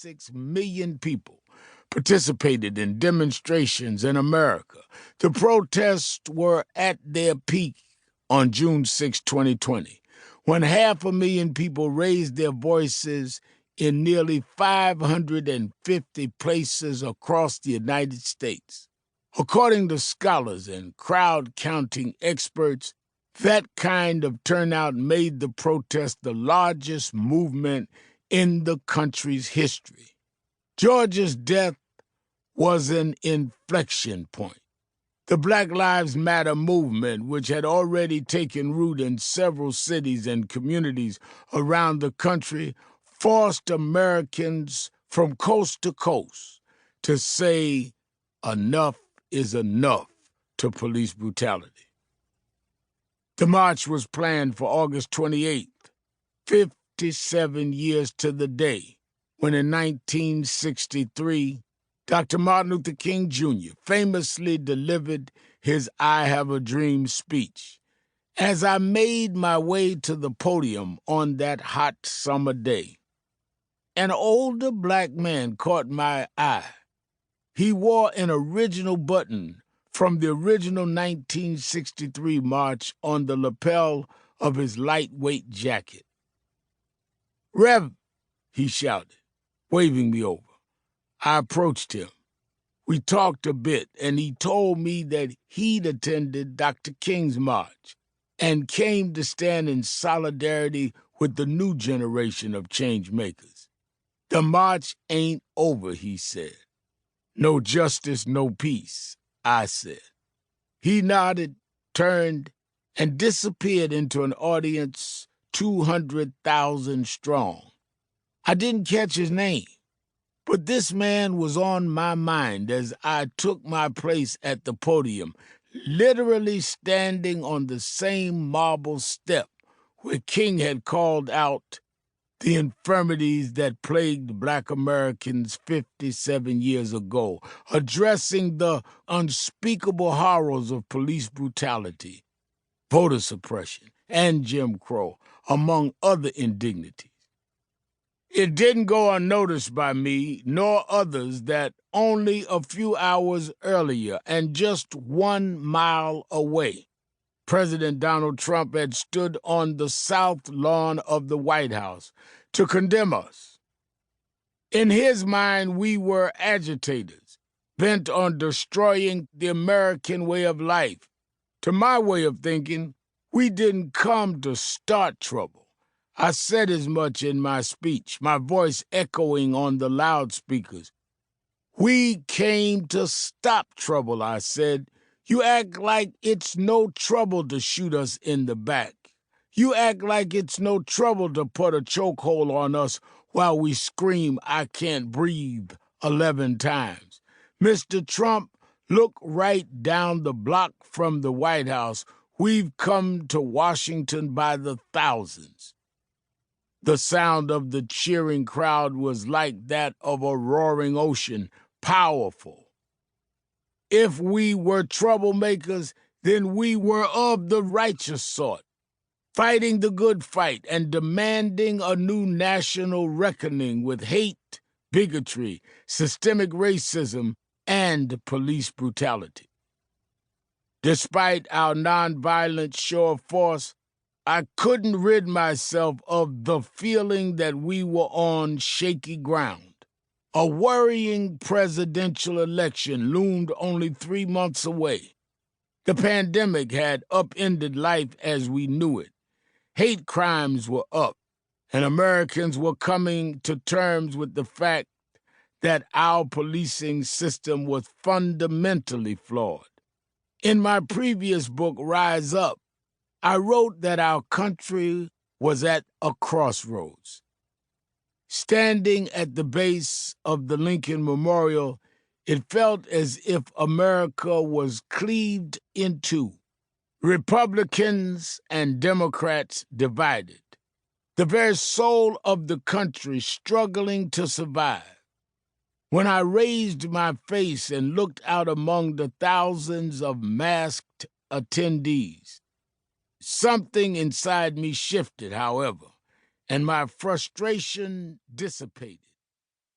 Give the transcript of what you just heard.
1.6 million people participated in demonstrations in America. The protests were at their peak on June 6, 2020, when 500,000 people raised their voices in nearly 550 places across the United States. According to scholars and crowd-counting experts, that kind of turnout made the protest the largest movement in the country's history. George's death was an inflection point. The Black Lives Matter movement, which had already taken root in several cities and communities around the country, forced Americans from coast to coast to say enough is enough to police brutality. The march was planned for August 28th, 57 years to the day, when in 1963, Dr. Martin Luther King Jr. famously delivered his I Have a Dream speech. As I made my way to the podium on that hot summer day, an older black man caught my eye. He wore an original button from the original 1963 march on the lapel of his lightweight jacket. "Rev," he shouted, waving me over. I approached him. We talked a bit, and he told me that he'd attended Dr. King's march and came to stand in solidarity with the new generation of change makers. "The march ain't over," he said. "No justice, no peace," I said. He nodded, turned, and disappeared into an audience 200,000 strong. I didn't catch his name, but this man was on my mind as I took my place at the podium, literally standing on the same marble step where King had called out the infirmities that plagued Black Americans 57 years ago, addressing the unspeakable horrors of police brutality, voter suppression, and Jim Crow, among other indignities. It didn't go unnoticed by me nor others that only a few hours earlier and just 1 mile away, President Donald Trump had stood on the south lawn of the White House to condemn us. In his mind, we were agitators, bent on destroying the American way of life. To my way of thinking, we didn't come to start trouble. I said as much in my speech, my voice echoing on the loudspeakers. "We came to stop trouble," I said. "You act like it's no trouble to shoot us in the back. You act like it's no trouble to put a chokehold on us while we scream, 'I can't breathe,' 11 times. Mr. Trump, look right down the block from the White House. We've come to Washington by the thousands." The sound of the cheering crowd was like that of a roaring ocean, powerful. If we were troublemakers, then we were of the righteous sort, fighting the good fight and demanding a new national reckoning with hate, bigotry, systemic racism, and police brutality. Despite our nonviolent show of force, I couldn't rid myself of the feeling that we were on shaky ground. A worrying presidential election loomed only 3 months away. The pandemic had upended life as we knew it. Hate crimes were up, and Americans were coming to terms with the fact that our policing system was fundamentally flawed. In my previous book, Rise Up, I wrote that our country was at a crossroads. Standing at the base of the Lincoln Memorial, it felt as if America was cleaved in two, Republicans and Democrats divided, the very soul of the country struggling to survive. When I raised my face and looked out among the thousands of masked attendees, something inside me shifted, however, and my frustration dissipated.